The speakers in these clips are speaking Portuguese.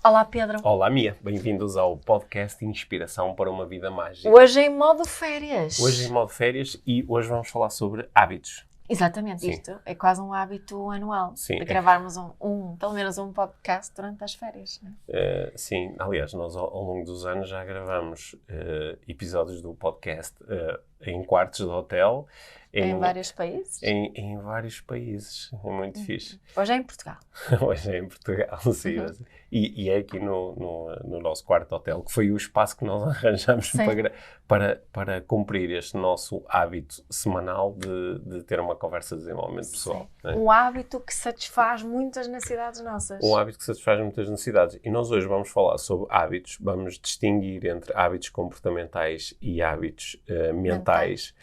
Olá, Pedro. Olá, Mia. Bem-vindos ao podcast Inspiração para uma Vida Mágica. Hoje em modo férias. Hoje em modo férias e hoje vamos falar sobre hábitos. Exatamente, Sim. Isto é quase um hábito anual. Sim, de gravarmos pelo menos um podcast durante as férias. Não é? Sim, aliás, nós ao longo dos anos já gravamos episódios do podcast em quartos de hotel. Em vários países? Em vários países. É muito fixe. Hoje é em Portugal. Hoje é em Portugal, sim. E é aqui no nosso quarto de hotel, que foi o espaço que nós arranjamos para cumprir este nosso hábito semanal de ter uma conversa de desenvolvimento pessoal. Né? Um hábito que satisfaz muitas necessidades nossas. Um hábito que satisfaz muitas necessidades. E nós hoje vamos falar sobre hábitos, vamos distinguir entre hábitos comportamentais e hábitos mentais.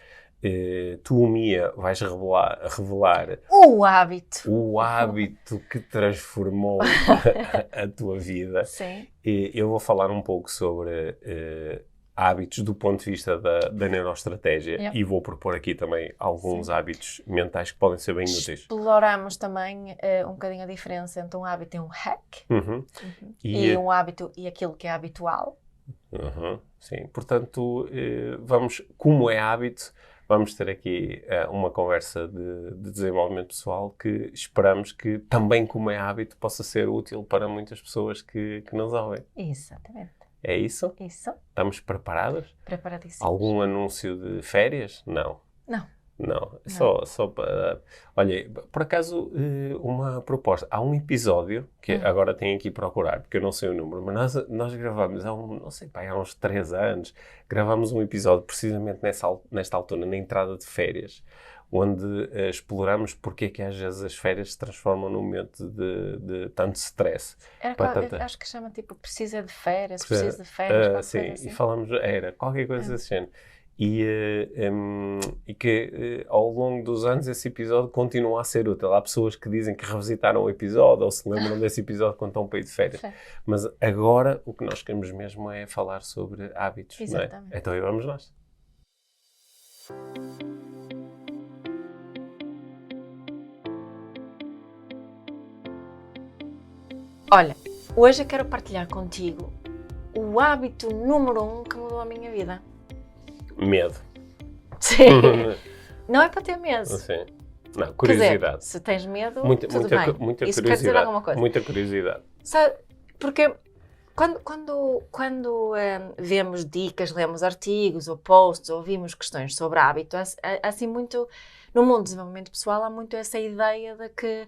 Tu, Mia, vais revelar o hábito que transformou a tua vida. Sim. Eu vou falar um pouco sobre hábitos do ponto de vista da neuroestratégia e vou propor aqui também alguns hábitos mentais que podem ser bem úteis. Exploramos também um bocadinho a diferença entre um hábito e um hack. E um hábito e aquilo que é habitual. Sim, portanto, como é hábito, vamos ter aqui uma conversa de desenvolvimento pessoal que esperamos que também, como é hábito, possa ser útil para muitas pessoas que nos ouvem. Exatamente. É isso? Isso. Estamos preparadas? Preparadíssimos. Algum anúncio de férias? Não. Não. Só para... Olha, por acaso, uma proposta. Há um episódio, que agora tenho aqui procurar, porque eu não sei o número, mas nós gravamos há uns 3 anos, gravamos um episódio precisamente nesta altura, na entrada de férias, onde exploramos porque é que às vezes as férias se transformam num momento de tanto stress. Acho que chama precisa de férias, precisa de férias. Sim, assim. E falamos, qualquer coisa desse género. E que ao longo dos anos esse episódio continua a ser útil. Há pessoas que dizem que revisitaram o episódio ou se lembram desse episódio quando estão para ir de férias. Sim. Mas agora o que nós queremos mesmo é falar sobre hábitos. Exatamente. Não é? Então aí vamos nós. Olha, hoje eu quero partilhar contigo o hábito número 1 que mudou a minha vida. Medo. Sim. Não é para ter medo. Sim. Não, curiosidade. Quer dizer, se tens medo, muita tudo bem. Muita Isso curiosidade. quer dizer alguma coisa. Muita curiosidade. Sabe, porque quando vemos dicas, lemos artigos ou posts, ou ouvimos questões sobre hábito, assim muito... No mundo do desenvolvimento pessoal há muito essa ideia de que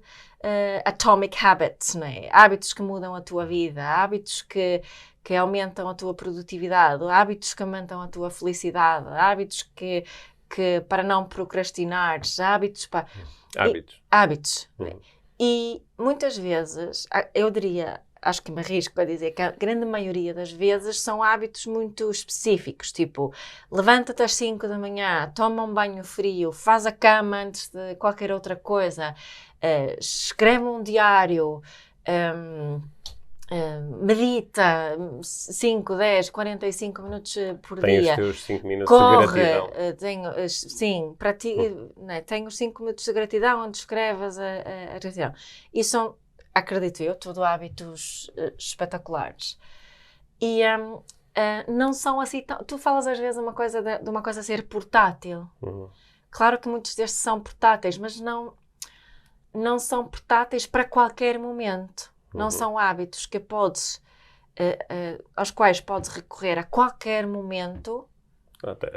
atomic habits, né? Hábitos que mudam a tua vida, hábitos que aumentam a tua produtividade, hábitos que aumentam a tua felicidade, hábitos que para não procrastinares, hábitos. Hábitos. E muitas vezes, eu diria, acho que me arrisco a dizer que a grande maioria das vezes são hábitos muito específicos, tipo, levanta-te às 5 da manhã, toma um banho frio, faz a cama antes de qualquer outra coisa, escreve um diário, medita 5, 10, 45 minutos por Tem dia. os teus 5 minutos Corre, de gratidão. Tenho os 5 minutos de gratidão onde escreves a gratidão. E são, acredito eu, tudo hábitos espetaculares. E não são assim tão... Tu falas às vezes de uma coisa ser portátil. Claro que muitos destes são portáteis, mas não são portáteis para qualquer momento. Não são hábitos que aos quais podes recorrer a qualquer momento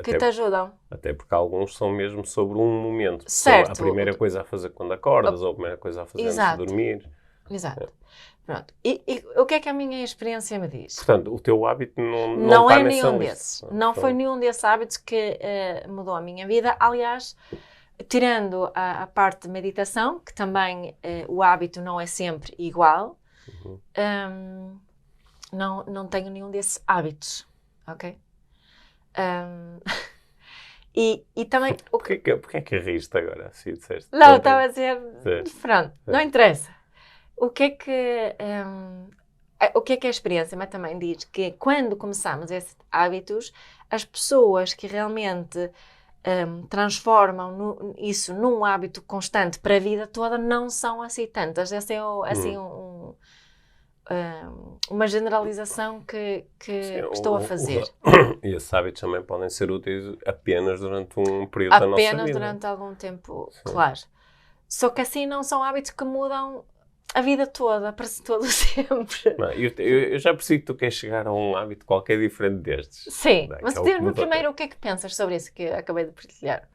que te ajudam. Até porque alguns são mesmo sobre um momento. Certo. A primeira coisa a fazer quando acordas ou a primeira coisa a fazer antes de dormir. Exato. Pronto. E o que é que a minha experiência me diz? Portanto, o teu hábito não está é nessa nenhum lista. desses. Não foi nenhum desses hábitos que mudou a minha vida. Aliás, tirando a parte de meditação, que também o hábito não é sempre igual, não tenho nenhum desses hábitos, ok? E também... Porquê é que riste agora? Assim, disseste? Não, estava a dizer... Pronto, não interessa. O que é que a experiência mas também diz que quando começamos esses hábitos, as pessoas que realmente transformam isso num hábito constante para a vida toda não são assim tantas. Esse é assim uma generalização que estou a fazer. E esses hábitos também podem ser úteis apenas durante um período da nossa vida. Apenas durante algum tempo, claro. Só que assim não são hábitos que mudam a vida toda, para todo sempre. Não, eu já percebi que tu queres chegar a um hábito qualquer diferente destes. Sim, mas diz-me primeiro o que é que pensas sobre isso que eu acabei de partilhar.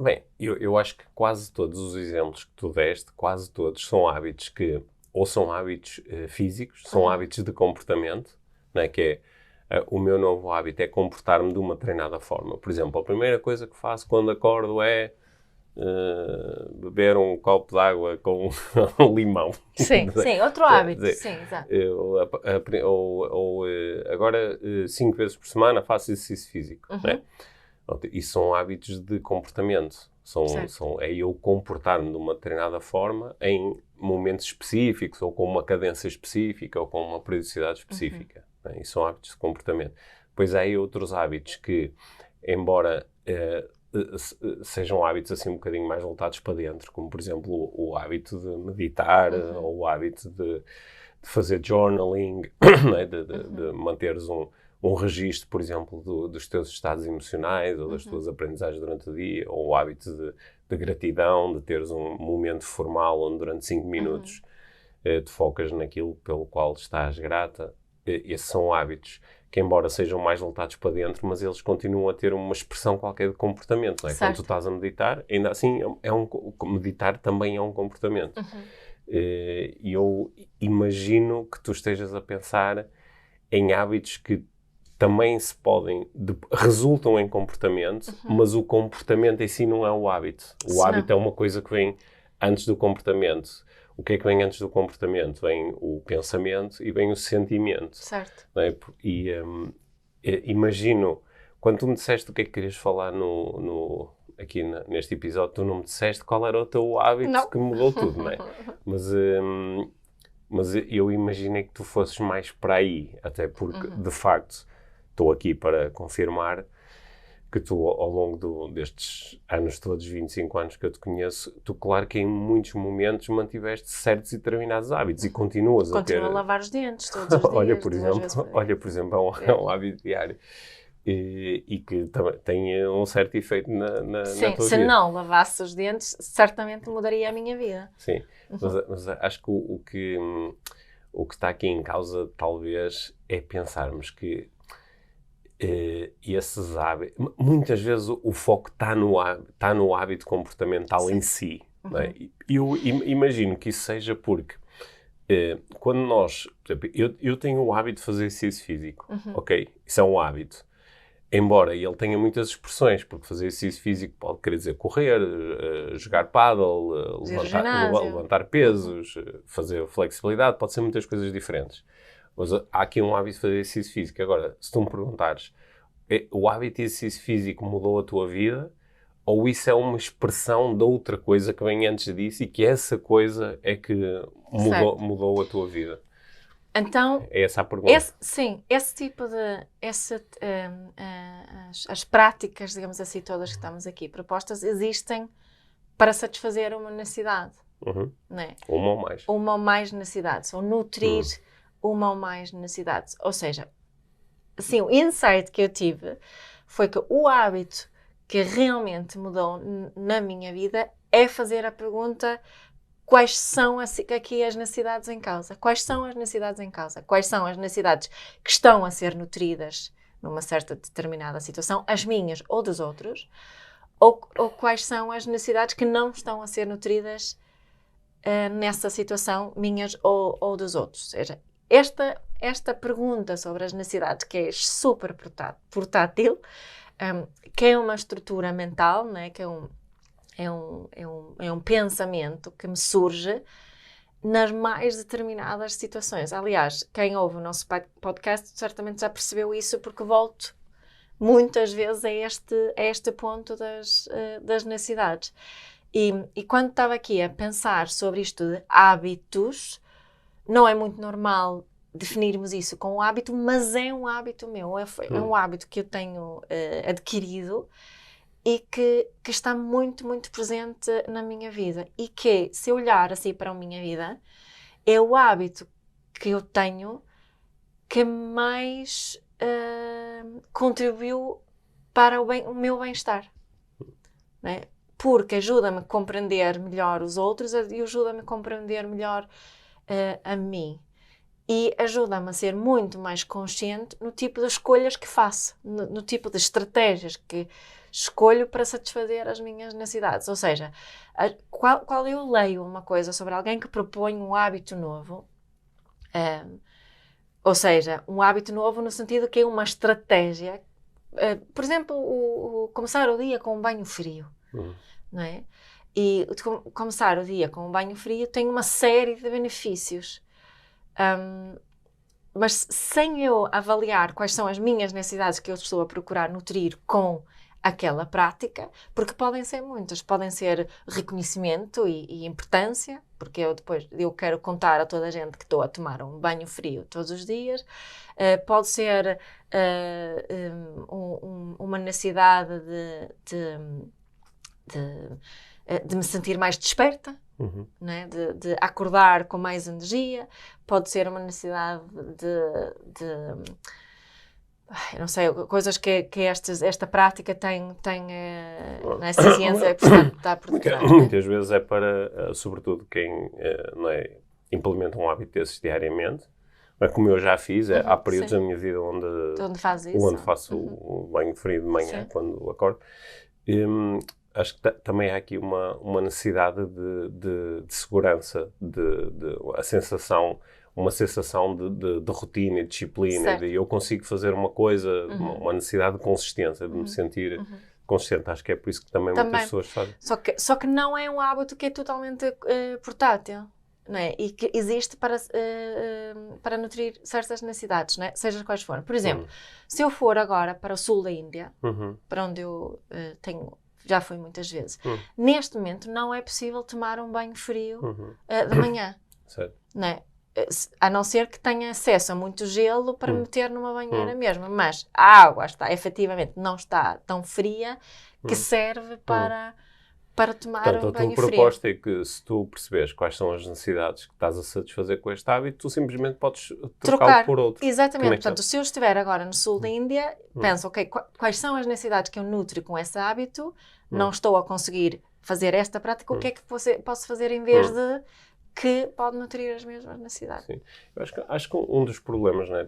Bem, eu acho que quase todos os exemplos que tu deste, quase todos, são hábitos que, ou são hábitos físicos, são hábitos de comportamento, não é? Que é, o meu novo hábito é comportar-me de uma treinada forma. Por exemplo, a primeira coisa que faço quando acordo é beber um copo de água com limão. Sim, outro hábito. Sim, exato. Agora, 5 vezes por semana faço exercício físico, não é? Isso são hábitos de comportamento. É eu comportar-me de uma determinada forma em momentos específicos, ou com uma cadência específica, ou com uma periodicidade específica. Né? Isso são hábitos de comportamento. Depois há aí outros hábitos que, embora sejam hábitos assim um bocadinho mais voltados para dentro, como por exemplo o hábito de meditar, ou o hábito de fazer journaling, né? de manteres um registro, por exemplo, dos teus estados emocionais ou das tuas aprendizagens durante o dia, ou o hábito de gratidão, de teres um momento formal onde durante 5 minutos te focas naquilo pelo qual estás grata. Esses são hábitos que, embora sejam mais voltados para dentro, mas eles continuam a ter uma expressão qualquer de comportamento. Não é? Quando tu estás a meditar, ainda assim, meditar também é um comportamento. E eu imagino que tu estejas a pensar em hábitos que também se resultam em comportamento, mas o comportamento em si não é o hábito. O hábito é uma coisa que vem antes do comportamento. O que é que vem antes do comportamento? Vem o pensamento e vem o sentimento. Certo. Não é? E imagino, quando tu me disseste o que é que querias falar aqui neste episódio, tu não me disseste qual era o teu hábito que mudou tudo, não é? Mas eu imaginei que tu fosses mais para aí, até porque, de facto, estou aqui para confirmar que tu, ao longo destes anos todos, 25 anos que eu te conheço, tu, claro que em muitos momentos mantiveste certos e determinados hábitos e continuas a ter... Continuo a lavar os dentes todos os dias. Olha, por exemplo, é um hábito diário. E que também tem um certo efeito na tua vida. Se não lavasse os dentes, certamente mudaria a minha vida. Sim, mas acho que o que está aqui em causa, talvez, é pensarmos que esses hábitos... Muitas vezes o foco está no hábito comportamental em si. Não é? Eu imagino que isso seja porque quando nós... Por exemplo, eu tenho o hábito de fazer exercício físico, ok? Isso é um hábito. Embora ele tenha muitas expressões, porque fazer exercício físico pode querer dizer correr, jogar pádel, levantar pesos, fazer flexibilidade, pode ser muitas coisas diferentes. Mas há aqui um hábito de fazer exercício físico. Agora, se tu me perguntares, o hábito de exercício físico mudou a tua vida, ou isso é uma expressão de outra coisa que vem antes disso e que essa coisa é que mudou a tua vida? Então, é essa a pergunta. Esse tipo de... as práticas, digamos assim, todas que estamos aqui propostas, existem para satisfazer uma necessidade. Não é? Uma ou mais. Uma ou mais necessidades. Ou nutrir uma ou mais necessidades. Ou seja, assim, o insight que eu tive foi que o hábito que realmente mudou na minha vida é fazer a pergunta: quais são aqui as necessidades em causa? Quais são as necessidades em causa? Quais são as necessidades que estão a ser nutridas numa certa determinada situação, as minhas ou dos outros? Ou quais são as necessidades que não estão a ser nutridas nessa situação, minhas ou dos outros? Ou seja, esta pergunta sobre as necessidades, que é super portátil, que é uma estrutura mental, né? Que é um pensamento que me surge nas mais determinadas situações. Aliás, quem ouve o nosso podcast certamente já percebeu isso, porque volto muitas vezes a este ponto das necessidades. E quando estava aqui a pensar sobre isto de hábitos, não é muito normal definirmos isso com um hábito, mas é um hábito meu, é um hábito que eu tenho adquirido e que está muito, muito presente na minha vida. E que, se eu olhar assim para a minha vida, é o hábito que eu tenho que mais contribuiu para o meu bem-estar, não é? Porque ajuda-me a compreender melhor os outros e ajuda-me a compreender melhor a mim. E ajuda-me a ser muito mais consciente no tipo de escolhas que faço, no tipo de estratégias que escolho para satisfazer as minhas necessidades. Ou seja, qual eu leio uma coisa sobre alguém que propõe um hábito novo, ou seja, um hábito novo no sentido que é uma estratégia, por exemplo, começar o dia com um banho frio, não é? E começar o dia com um banho frio tem uma série de benefícios. Mas sem eu avaliar quais são as minhas necessidades que eu estou a procurar nutrir com aquela prática, porque podem ser muitas, podem ser reconhecimento e importância, porque eu quero contar a toda a gente que estou a tomar um banho frio todos os dias, pode ser uma necessidade de me sentir mais desperta, né? De acordar com mais energia, pode ser uma necessidade eu não sei, coisas que esta prática tem nessa ciência que está por detrás. Muitas vezes é para, sobretudo, quem não é, implementa um hábito desses diariamente. Mas como eu já fiz, há períodos da minha vida onde faço o banho frio de manhã, quando acordo. Acho que também há aqui uma necessidade de segurança, uma sensação de rotina e de disciplina, de eu consigo fazer uma coisa, uma necessidade de consistência, de me sentir consistente. Acho que é por isso que também muitas pessoas fazem. Só que não é um hábito que é totalmente portátil, não é? E que existe para nutrir certas necessidades, não é? Seja quais forem. Por exemplo, se eu for agora para o sul da Índia, para onde eu já fui muitas vezes, neste momento não é possível tomar um banho frio de manhã, certo. não é? A não ser que tenha acesso a muito gelo para meter numa banheira mesmo, mas a água efetivamente não está tão fria que serve para tomar um banho frio. Portanto, a tua proposta é que se tu perceberes quais são as necessidades que estás a satisfazer com este hábito, tu simplesmente podes trocá-lo por outro. Exatamente. Portanto, se eu estiver agora no sul da Índia, penso, ok, quais são as necessidades que eu nutro com esse hábito? Não estou a conseguir fazer esta prática, o que é que posso fazer em vez de que pode nutrir as mesmas necessidades? Sim. Eu acho que um dos problemas, né,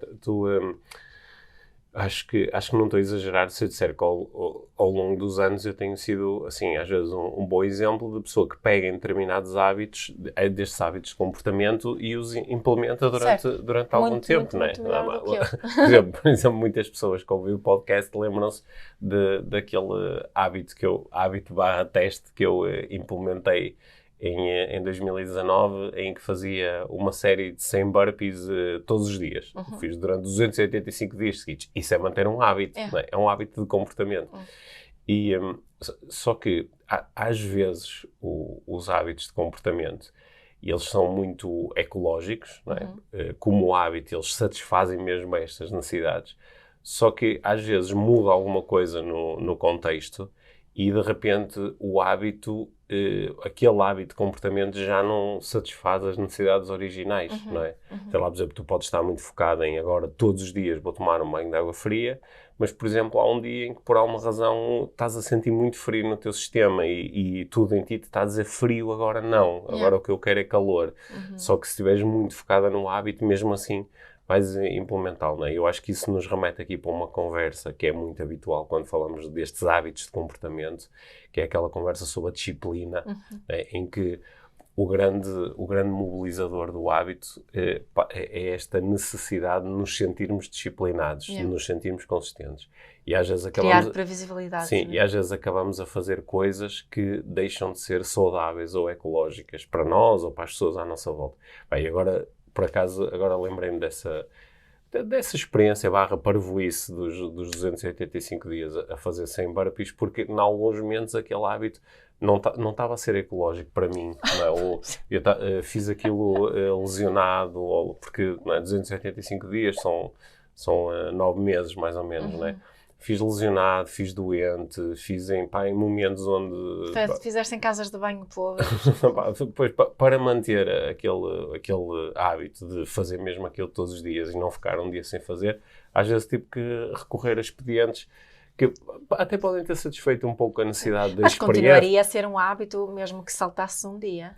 acho que não estou a exagerar se eu disser que ao longo dos anos eu tenho sido, assim, às vezes um bom exemplo de pessoa que pega em determinados hábitos, destes hábitos de comportamento e os implementa durante algum tempo, não é? Por exemplo, muitas pessoas que ouvem o podcast lembram-se daquele hábito/teste que eu implementei em 2019, em que fazia uma série de 100 burpees todos os dias. Fiz durante 285 dias seguidos. Isso é manter um hábito, não é? É um hábito de comportamento. E, só que, às vezes, os hábitos de comportamento, eles são muito ecológicos, não é? Como hábito, eles satisfazem mesmo estas necessidades. Só que, às vezes, muda alguma coisa no contexto e, de repente, o hábito... aquele hábito de comportamento já não satisfaz as necessidades originais, não é? Sei lá, por exemplo, tu podes estar muito focado em agora, todos os dias, vou tomar um banho de água fria, mas, por exemplo, há um dia em que, por alguma razão, estás a sentir muito frio no teu sistema e tudo em ti te está a dizer frio, agora não. Agora o que eu quero é calor. Só que se estiveres muito focada no hábito, mesmo assim, vais implementá-lo, não é? Eu acho que isso nos remete aqui para uma conversa que é muito habitual quando falamos destes hábitos de comportamento, que é aquela conversa sobre a disciplina, né, em que o grande mobilizador do hábito é esta necessidade de nos sentirmos disciplinados, de nos sentirmos consistentes. E às vezes criar previsibilidade. Sim, e às vezes acabamos a fazer coisas que deixam de ser saudáveis ou ecológicas para nós ou para as pessoas à nossa volta. Bem, agora... Por acaso, agora lembrei-me dessa experiência / parvoíce dos 285 dias a fazer 100 burpees, porque em alguns momentos aquele hábito não estava a ser ecológico para mim. Não é? Eu fiz aquilo lesionado, porque não é? 285 dias são 9 meses, mais ou menos, não é? fiz lesionado, fiz doente, fiz em momentos onde... Fizeste em casas de banho podres. Depois, para manter aquele hábito de fazer mesmo aquilo todos os dias e não ficar um dia sem fazer, às vezes tive que recorrer a expedientes que até podem ter satisfeito um pouco a necessidade da experiência. Mas continuaria a ser um hábito mesmo que saltasse um dia.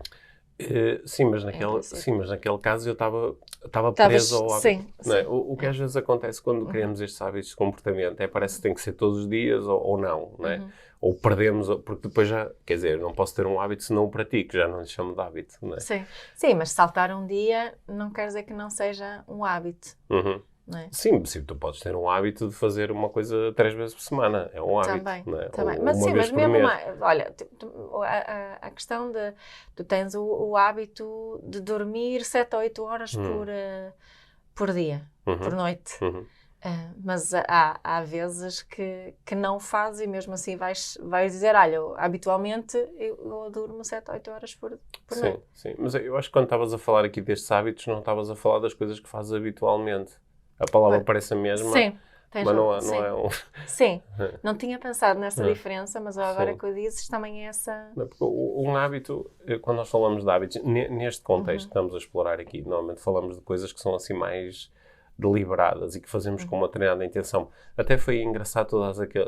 Sim, mas naquele caso eu estava preso ao hábito. Sim, Não é? O que às vezes acontece quando criamos estes hábitos de comportamento parece que tem que ser todos os dias ou não, não é? Ou perdemos, porque depois já, quer dizer, eu não posso ter um hábito se não o pratico, já não lhe chamo de hábito, não é? Sim, mas saltar um dia não quer dizer que não seja um hábito. Não é? Sim, tu podes ter um hábito de fazer uma coisa 3 vezes por semana, é um hábito. Também. Mas sim, mas mesmo olha, a questão de tu tens o hábito de dormir 7 ou 8 horas por dia, por noite. Mas há vezes que não fazes e mesmo assim vais dizer, olha, habitualmente eu durmo 7 ou 8 horas por noite. Sim, mas eu acho que quando estavas a falar aqui destes hábitos, não estavas a falar das coisas que fazes habitualmente. A palavra parece a mesma, mas não é um... Sim, não tinha pensado nessa diferença, mas agora que o dizes também é essa... Um hábito, quando nós falamos de hábitos, neste contexto que estamos a explorar aqui, normalmente falamos de coisas que são assim mais deliberadas e que fazemos com uma determinada intenção. Até foi engraçado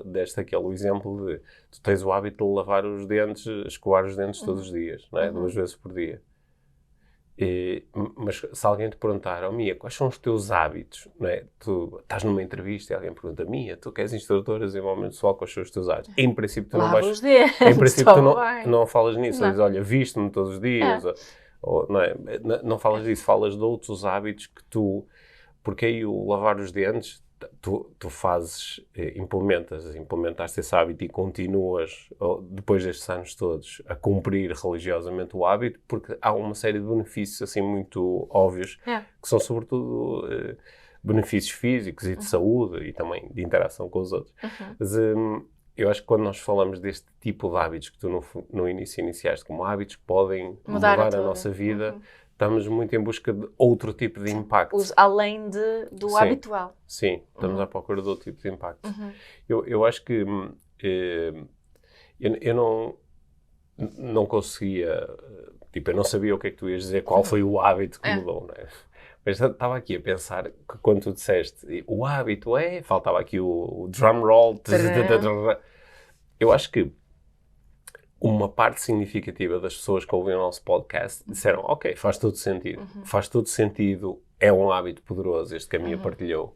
deste aquele exemplo de tu tens o hábito de lavar os dentes, escovar os dentes todos os dias, não é? 2 vezes por dia. Mas se alguém te perguntar, Mia, quais são os teus hábitos? Não é? Tu estás numa entrevista e alguém pergunta, Mia, tu que és instrutora de desenvolvimento pessoal, quais são os teus hábitos? Em princípio tu não vais... os dentes, em princípio tu não falas nisso. Dizes, olha, visto-me todos os dias. Ou, não, não falas disso, falas de outros hábitos que tu... Porque aí o lavar os dentes, tu fazes, implementaste esse hábito e continuas, depois destes anos todos, a cumprir religiosamente o hábito, porque há uma série de benefícios assim muito óbvios, que são sobretudo benefícios físicos e de saúde e também de interação com os outros. Mas eu acho que quando nós falamos deste tipo de hábitos que tu no início iniciaste como hábitos que podem mudar a nossa vida, estamos muito em busca de outro tipo de impacto. Além do habitual. Sim, estamos à procura de outro tipo de impacto. Eu acho que eu não conseguia, tipo, eu não sabia o que é que tu ias dizer, qual foi o hábito que mudou, não é? Mas estava aqui a pensar que quando tu disseste o hábito faltava aqui o drum roll. Eu acho que uma parte significativa das pessoas que ouvem o nosso podcast disseram, ok, faz todo sentido. Faz todo sentido, é um hábito poderoso este que a Mia partilhou.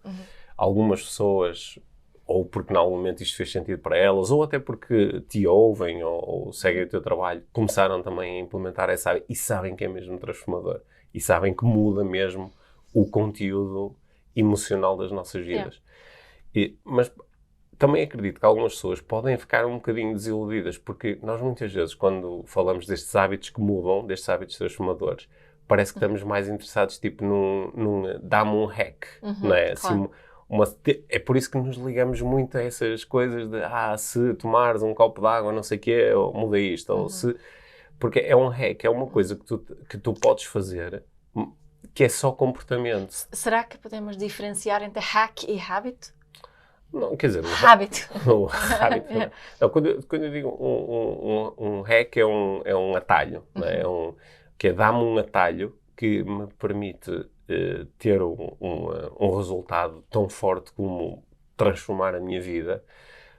Algumas pessoas, ou porque em algum momento isto fez sentido para elas, ou até porque te ouvem ou seguem o teu trabalho, começaram também a implementar esse hábito e sabem que é mesmo transformador. E sabem que muda mesmo o conteúdo emocional das nossas vidas. Mas também acredito que algumas pessoas podem ficar um bocadinho desiludidas, porque nós muitas vezes, quando falamos destes hábitos que mudam, destes hábitos transformadores, parece que estamos mais interessados tipo num dá-me um hack, não é? Assim, é por isso que nos ligamos muito a essas coisas de se tomares um copo de água, não sei o quê, muda isto, ou porque é um hack, é uma coisa que tu podes fazer que é só comportamento. Será que podemos diferenciar entre hack e hábito? Não, quer dizer... Hábito. Hábito. Não, quando eu digo um hack é um atalho, não é? Que dá-me um atalho que me permite ter um resultado tão forte como transformar a minha vida,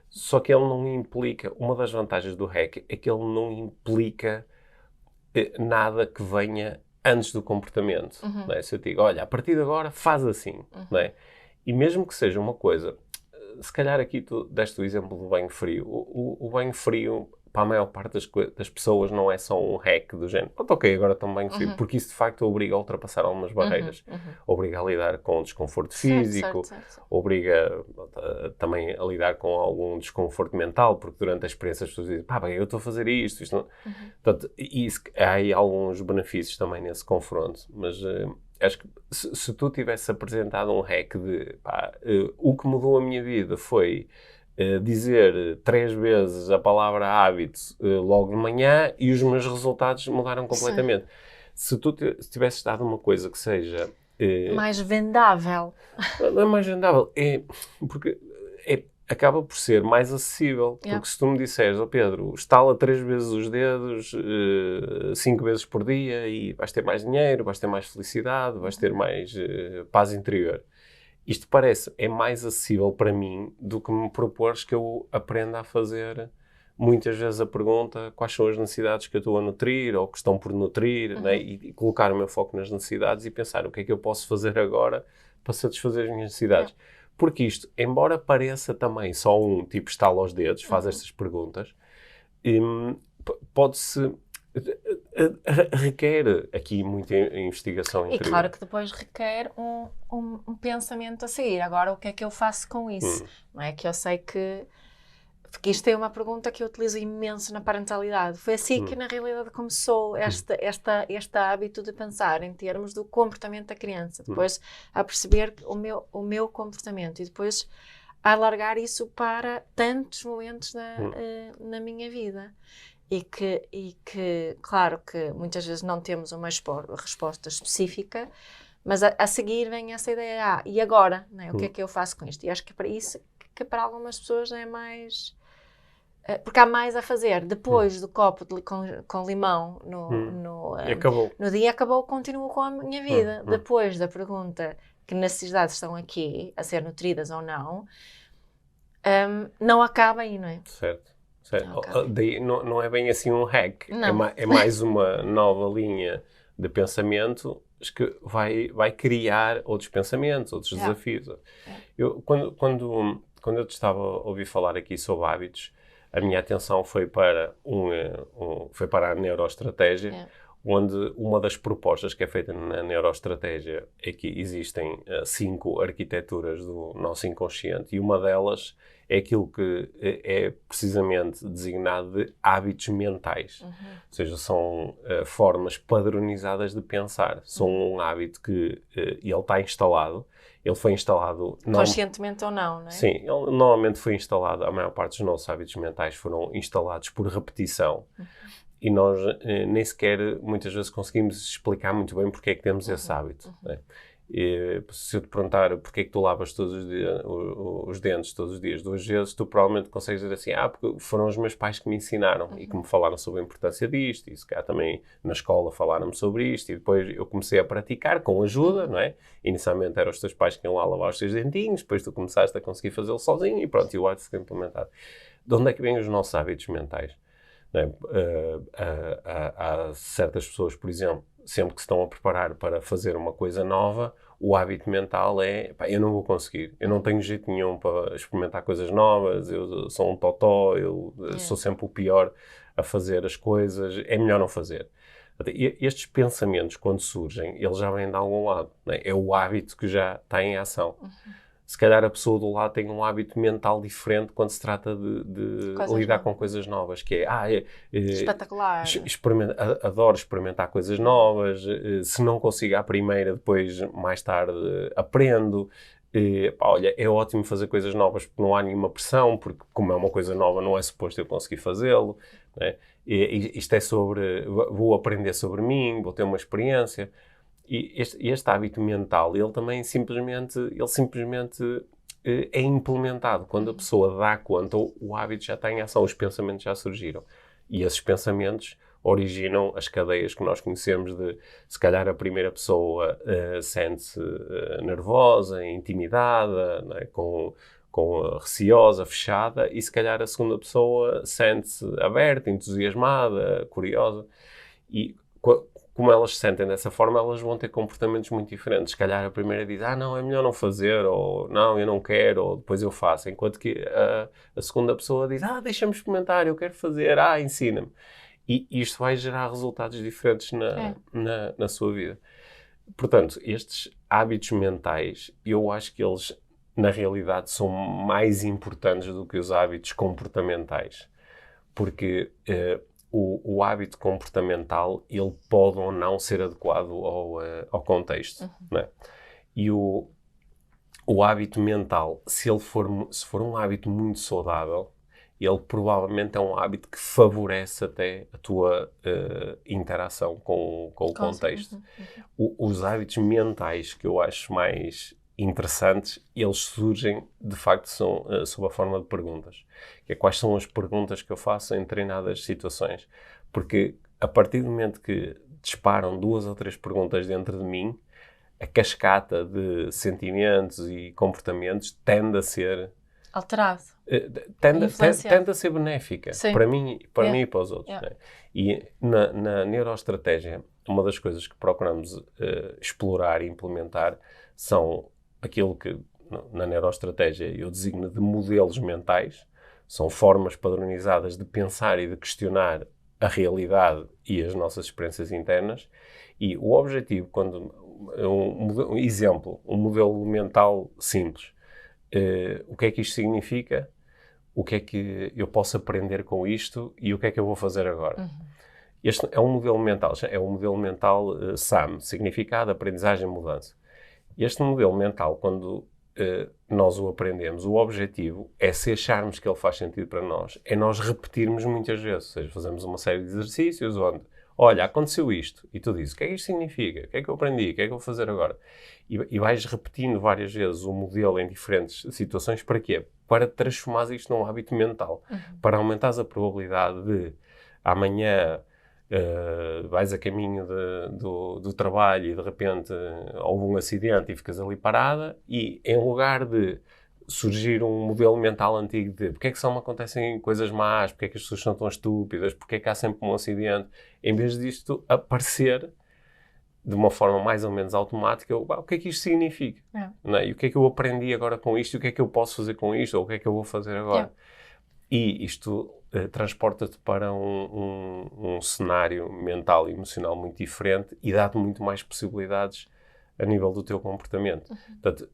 só que ele não implica... Uma das vantagens do hack é que ele não implica nada que venha antes do comportamento. Não é? Se eu digo, olha, a partir de agora faz assim, não é? E mesmo que seja uma coisa... Se calhar aqui tu deste o exemplo do banho frio. O banho frio, para a maior parte das pessoas, não é só um hack do género. Ok, agora tomo banho frio. Porque isso, de facto, obriga a ultrapassar algumas barreiras. Obriga a lidar com desconforto físico. Certo. Obriga também a lidar com algum desconforto mental, porque durante a experiência as pessoas dizem, bem, eu estou a fazer isto não... Portanto, há aí alguns benefícios também nesse confronto. Mas... acho que se tu tivesse apresentado um hack de o que mudou a minha vida foi dizer 3 vezes a palavra hábito logo de manhã e os meus resultados mudaram completamente. Se tu tivesses dado uma coisa que seja... mais vendável. Não é mais vendável. Porque acaba por ser mais acessível. Porque se tu me disseres, Pedro, estala 3 vezes os dedos, 5 vezes por dia e vais ter mais dinheiro, vais ter mais felicidade, vais ter mais paz interior. Isto é mais acessível para mim do que me propores que eu aprenda a fazer muitas vezes a pergunta quais são as necessidades que eu estou a nutrir ou que estão por nutrir, né? E colocar o meu foco nas necessidades e pensar o que é que eu posso fazer agora para satisfazer as minhas necessidades. Porque isto, embora pareça também só tipo estala aos dedos, faz estas perguntas, pode-se... requer aqui muita investigação interior. E claro que depois requer um pensamento a seguir. Agora, o que é que eu faço com isso? Não é que eu sei que... Porque isto é uma pergunta que eu utilizo imenso na parentalidade. Foi assim que, na realidade, começou este hábito de pensar em termos do comportamento da criança. Depois, a perceber o meu comportamento. E depois, a alargar isso para tantos momentos na minha vida. E que, claro, que muitas vezes não temos uma resposta específica, mas a seguir vem essa ideia, e agora? Né? O que é que eu faço com isto? E acho que para isso, que para algumas pessoas é mais... Porque há mais a fazer. Depois do copo com limão no dia, continuo com a minha vida. Depois da pergunta que necessidades estão aqui a ser nutridas ou não, não acaba aí, não é? Certo. Não é bem assim um hack, é mais uma nova linha de pensamento que vai criar outros pensamentos, outros desafios. Quando eu te estava a ouvir falar aqui sobre hábitos, a minha atenção foi para a neuroestratégia, onde uma das propostas que é feita na neuroestratégia é que existem 5 arquiteturas do nosso inconsciente, e uma delas é aquilo que é precisamente designado de hábitos mentais. Ou seja, são formas padronizadas de pensar. São um hábito que ele está instalado. Ele foi instalado... Conscientemente ou não, não é? Sim, ele normalmente foi instalado. A maior parte dos nossos hábitos mentais foram instalados por repetição. E nós nem sequer, muitas vezes, conseguimos explicar muito bem porque é que temos esse hábito. Né? E, se eu te perguntar porque é que tu lavas todos os dentes todos os dias 2 vezes, tu provavelmente consegues dizer assim, porque foram os meus pais que me ensinaram e que me falaram sobre a importância disto, e se calhar também na escola falaram-me sobre isto, e depois eu comecei a praticar com ajuda, não é? Inicialmente eram os teus pais que iam lá lavar os teus dentinhos, depois tu começaste a conseguir fazê-lo sozinho e pronto, e o hábito foi implementado. De onde é que vêm os nossos hábitos mentais? Não é? Há certas pessoas, por exemplo, sempre que se estão a preparar para fazer uma coisa nova, o hábito mental é, eu não vou conseguir, eu não tenho jeito nenhum para experimentar coisas novas, eu sou um totó, eu sou sempre o pior a fazer as coisas, é melhor não fazer. Estes pensamentos, quando surgem, eles já vêm de algum lado, não é? É o hábito que já está em ação. Se calhar a pessoa do lado tem um hábito mental diferente quando se trata de lidar com coisas novas, que é espetacular. Adoro experimentar coisas novas, se não consigo à primeira, depois mais tarde aprendo. Olha, é ótimo fazer coisas novas porque não há nenhuma pressão, porque como é uma coisa nova não é suposto eu conseguir fazê-lo, né? Isto é sobre, vou aprender sobre mim, vou ter uma experiência. E este hábito mental, ele simplesmente é implementado. Quando a pessoa dá conta, o hábito já está em ação, os pensamentos já surgiram. E esses pensamentos originam as cadeias que nós conhecemos de, se calhar, a primeira pessoa sente-se nervosa, intimidada, né, com receosa, fechada, e se calhar a segunda pessoa sente-se aberta, entusiasmada, curiosa. E como elas se sentem dessa forma, elas vão ter comportamentos muito diferentes. Se calhar a primeira diz, não, é melhor não fazer, ou não, eu não quero, ou depois eu faço. Enquanto que a segunda pessoa diz, deixa-me experimentar, eu quero fazer, ensina-me. E isto vai gerar resultados diferentes na sua vida. Portanto, estes hábitos mentais, eu acho que eles, na realidade, são mais importantes do que os hábitos comportamentais. Porque... O hábito comportamental, ele pode ou não ser adequado ao contexto, não é? E o hábito mental, se for um hábito muito saudável, ele provavelmente é um hábito que favorece até a tua interação com o contexto. Os hábitos mentais que eu acho mais interessantes, eles surgem, de facto, são sob a forma de perguntas. Que é quais são as perguntas que eu faço em determinadas situações. Porque a partir do momento que disparam 2 ou 3 perguntas dentro de mim, a cascata de sentimentos e comportamentos tende a ser... alterado. Tende a ser benéfica. Sim. Para mim e para os outros. Né? E na neuroestratégia, uma das coisas que procuramos explorar e implementar são aquilo que na neuroestratégia eu designo de modelos mentais. São formas padronizadas de pensar e de questionar a realidade e as nossas experiências internas. E o objetivo, um exemplo, um modelo mental simples. O que é que isto significa? O que é que eu posso aprender com isto e o que é que eu vou fazer agora? Este é um modelo mental, SAM, significado, aprendizagem, mudança. Este modelo mental, quando nós o aprendemos, o objetivo é, se acharmos que ele faz sentido para nós, é nós repetirmos muitas vezes. Ou seja, fazemos uma série de exercícios onde, olha, aconteceu isto, e tu dizes, o que é que isto significa? O que é que eu aprendi? O que é que eu vou fazer agora? E vais repetindo várias vezes o modelo em diferentes situações. Para quê? Para transformar isto num hábito mental. Para aumentares a probabilidade de amanhã vais a caminho do trabalho e de repente houve um acidente e ficas ali parada, e em lugar de surgir um modelo mental antigo de porque é que só me acontecem coisas más, porque é que as pessoas são tão estúpidas, porque é que há sempre um acidente, em vez disto aparecer de uma forma mais ou menos automática, o que é que isto significa? Não é? E o que é que eu aprendi agora com isto? E o que é que eu posso fazer com isto? Ou o que é que eu vou fazer agora? E isto transporta-te para um cenário mental e emocional muito diferente e dá-te muito mais possibilidades a nível do teu comportamento. Portanto,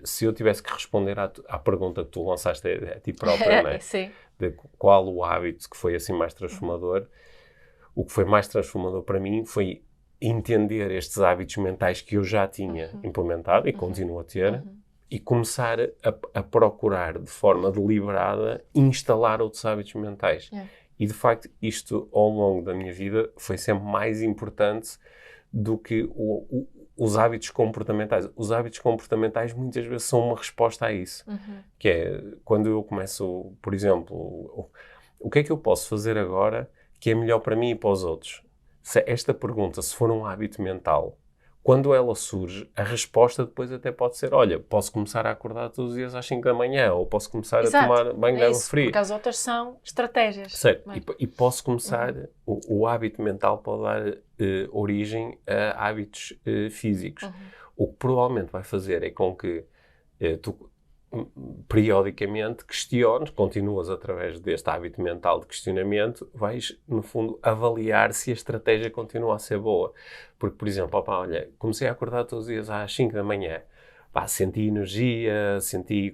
se eu tivesse que responder à pergunta que tu lançaste a ti própria, não é? Sim. De qual o hábito que foi assim mais transformador, o que foi mais transformador para mim foi entender estes hábitos mentais que eu já tinha implementado e continuo a ter, e começar a procurar de forma deliberada instalar outros hábitos mentais. E de facto isto ao longo da minha vida foi sempre mais importante do que os hábitos comportamentais. Os hábitos comportamentais muitas vezes são uma resposta a isso. Que é quando eu começo, por exemplo, o que é que eu posso fazer agora que é melhor para mim e para os outros? Se esta pergunta, se for um hábito mental, quando ela surge, a resposta depois até pode ser, olha, posso começar a acordar todos os dias às 5 da manhã, ou posso começar a tomar banho de água fria. Porque as outras são estratégias. Certo. E posso começar, o hábito mental pode dar origem a hábitos físicos. O que provavelmente vai fazer é com que tu periodicamente questiones, continuas através deste hábito mental de questionamento, vais, no fundo, avaliar se a estratégia continua a ser boa. Porque, por exemplo, olha, comecei a acordar todos os dias às 5 da manhã, senti energia,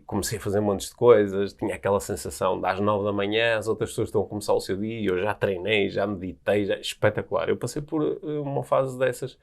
comecei a fazer montes de coisas, tinha aquela sensação de às 9 da manhã as outras pessoas estão a começar o seu dia, eu já treinei, já meditei, espetacular. Eu passei por uma fase dessas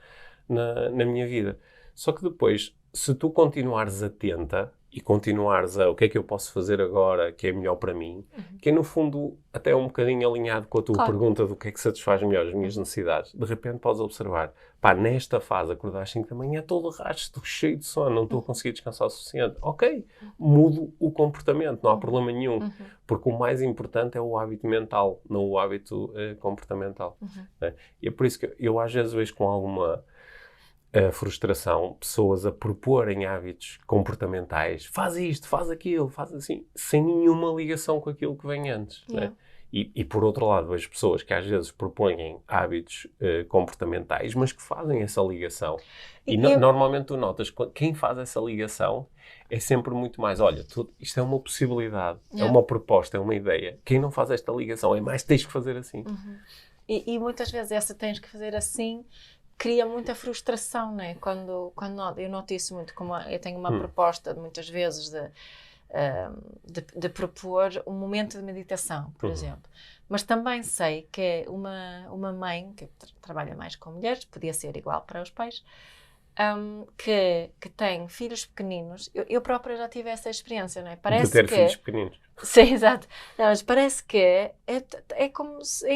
na minha vida. Só que depois, se tu continuares atenta e continuares o que é que eu posso fazer agora que é melhor para mim, que é no fundo até um bocadinho alinhado com a tua pergunta do que é que satisfaz melhor as minhas necessidades, de repente podes observar, nesta fase acordar às 5 da manhã, todo rasto, estou cheio de sono, não estou a conseguir descansar o suficiente. Ok, mudo o comportamento, não há problema nenhum, porque o mais importante é o hábito mental, não o hábito comportamental. Né? E é por isso que eu às vezes vejo com alguma frustração, pessoas a proporem hábitos comportamentais, faz isto, faz aquilo, faz assim, sem nenhuma ligação com aquilo que vem antes. Né? E por outro lado, vejo pessoas que às vezes propõem hábitos comportamentais, mas que fazem essa ligação. Normalmente tu notas que quem faz essa ligação é sempre muito mais, olha, isto é uma possibilidade, é uma proposta, é uma ideia. Quem não faz esta ligação é mais, tens que fazer assim. E muitas vezes essa tens que fazer assim cria muita frustração, né? Quando eu noto isso muito, como eu tenho uma proposta muitas vezes de propor um momento de meditação, por exemplo. Mas também sei que uma mãe que trabalha mais com mulheres, podia ser igual para os pais, que tem filhos pequeninos. Eu própria já tive essa experiência, não é? Parece de ter filhos pequeninos. Sim, exato. Não, mas parece que é como se,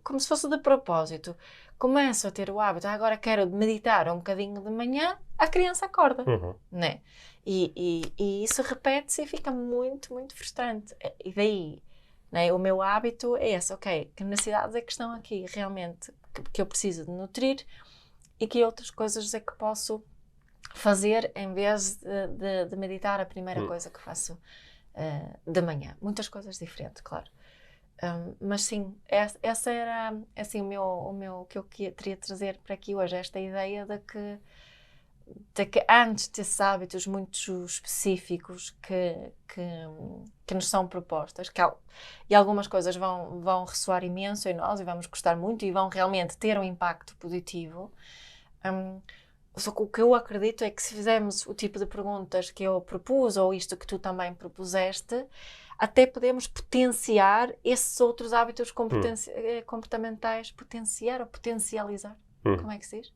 como se fosse de propósito. começo a ter o hábito, agora quero meditar um bocadinho de manhã, a criança acorda, né? E isso repete-se e fica muito, muito frustrante. E daí, né, o meu hábito é esse, ok, que necessidades é que estão aqui realmente, que eu preciso de nutrir e que outras coisas é que posso fazer em vez de meditar a primeira coisa que faço de manhã. Muitas coisas diferentes, claro. Mas sim, essa era assim, o meu que eu queria trazer para aqui hoje, esta ideia de que antes desses hábitos muito específicos que nos são propostas, e algumas coisas vão ressoar imenso em nós e vamos gostar muito e vão realmente ter um impacto positivo. Só que o que eu acredito é que se fizermos o tipo de perguntas que eu propus, ou isto que tu também propuseste, até podemos potenciar esses outros hábitos comportamentais, potenciar ou potencializar. Como é que se diz?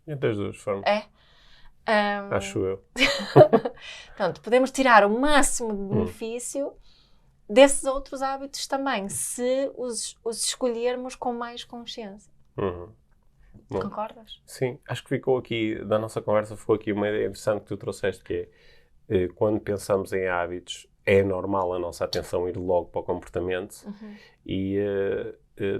É das duas formas. Acho eu. Portanto, podemos tirar o máximo de benefício desses outros hábitos também, se os escolhermos com mais consciência. Bom, concordas? Sim, acho que ficou aqui, da nossa conversa, ficou aqui uma ideia interessante que tu trouxeste, que é, quando pensamos em hábitos, é normal a nossa atenção ir logo para o comportamento e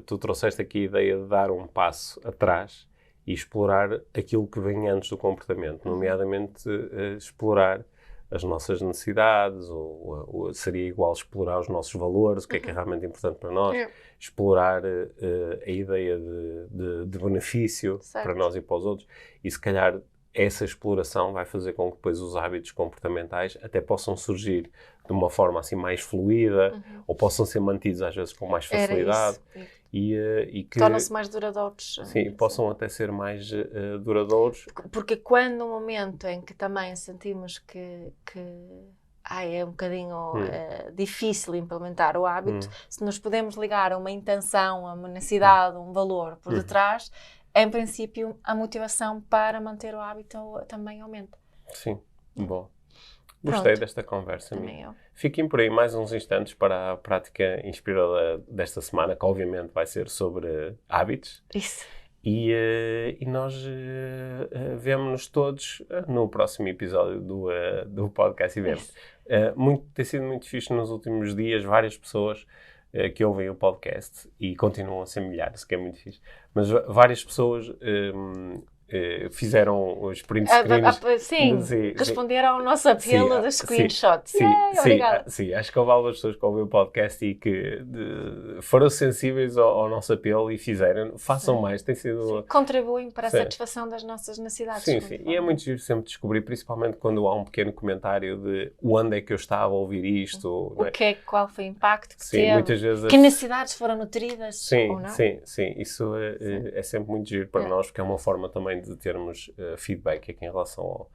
tu trouxeste aqui a ideia de dar um passo atrás e explorar aquilo que vem antes do comportamento, nomeadamente explorar as nossas necessidades, ou seria igual explorar os nossos valores, o que é realmente importante para nós, explorar a ideia de benefício para nós e para os outros, e se calhar essa exploração vai fazer com que depois os hábitos comportamentais até possam surgir de uma forma assim mais fluida, ou possam ser mantidos às vezes com mais facilidade. E que tornam-se mais duradouros. Sim, possam até ser mais duradouros. Porque quando no momento em que também sentimos que é um bocadinho difícil implementar o hábito, se nos podemos ligar a uma intenção, a uma necessidade, um valor por detrás, em princípio a motivação para manter o hábito também aumenta. Sim, bom. Gostei desta conversa. Fiquem por aí mais uns instantes para a prática inspiradora desta semana, que obviamente vai ser sobre hábitos. Isso. E nós vemo-nos todos no próximo episódio do podcast Evento. Tem sido muito fixe nos últimos dias, várias pessoas que ouvem o podcast e continuam a ser milhares, que é muito fixe. Mas várias pessoas fizeram os print screens. Sim, responderam ao nosso apelo dos screenshots. Sim, acho que houve algumas pessoas que ouvem o podcast e que foram sensíveis ao nosso apelo e fizeram. Façam mais, tem sido... Contribuem para a satisfação das nossas necessidades. Sim. E é muito giro sempre descobrir, principalmente quando há um pequeno comentário de onde é que eu estava a ouvir isto. Qual foi o impacto que teve, muitas vezes que necessidades foram nutridas ou não. Sim, isso é sempre muito giro para nós, porque é uma forma também de termos feedback aqui em relação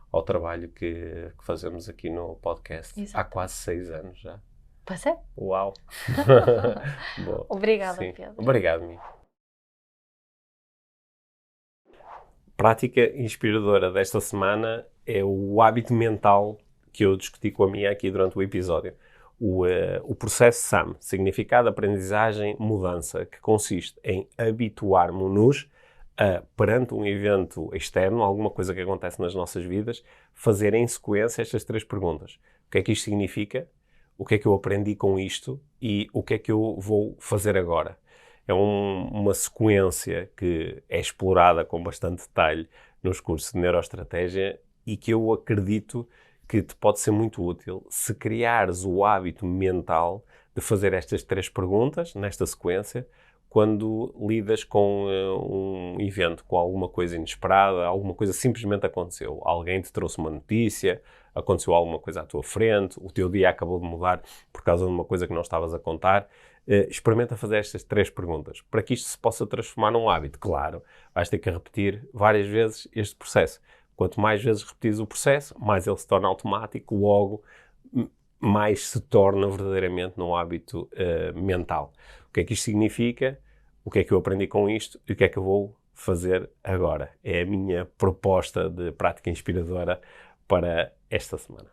ao trabalho que fazemos aqui no podcast. Há quase 6 anos já. Pois é. Uau! Bom, obrigada, Pedro. Obrigado, Mi. Prática inspiradora desta semana é o hábito mental que eu discuti com a Mia aqui durante o episódio. O processo SAM, significado, aprendizagem, mudança, que consiste em habituarmos-nos a, perante um evento externo, alguma coisa que acontece nas nossas vidas, fazer em sequência estas 3 perguntas. O que é que isto significa? O que é que eu aprendi com isto? E o que é que eu vou fazer agora? É uma sequência que é explorada com bastante detalhe nos cursos de neuroestratégia e que eu acredito que te pode ser muito útil se criares o hábito mental de fazer estas 3 perguntas nesta sequência quando lidas com um evento, com alguma coisa inesperada, alguma coisa simplesmente aconteceu. Alguém te trouxe uma notícia, aconteceu alguma coisa à tua frente, o teu dia acabou de mudar por causa de uma coisa que não estavas a contar. Experimenta fazer estas 3 perguntas, para que isto se possa transformar num hábito. Claro, vais ter que repetir várias vezes este processo. Quanto mais vezes repetires o processo, mais ele se torna automático, logo mais se torna verdadeiramente num hábito mental. O que é que isto significa? O que é que eu aprendi com isto? E o que é que eu vou fazer agora? É a minha proposta de prática inspiradora para esta semana.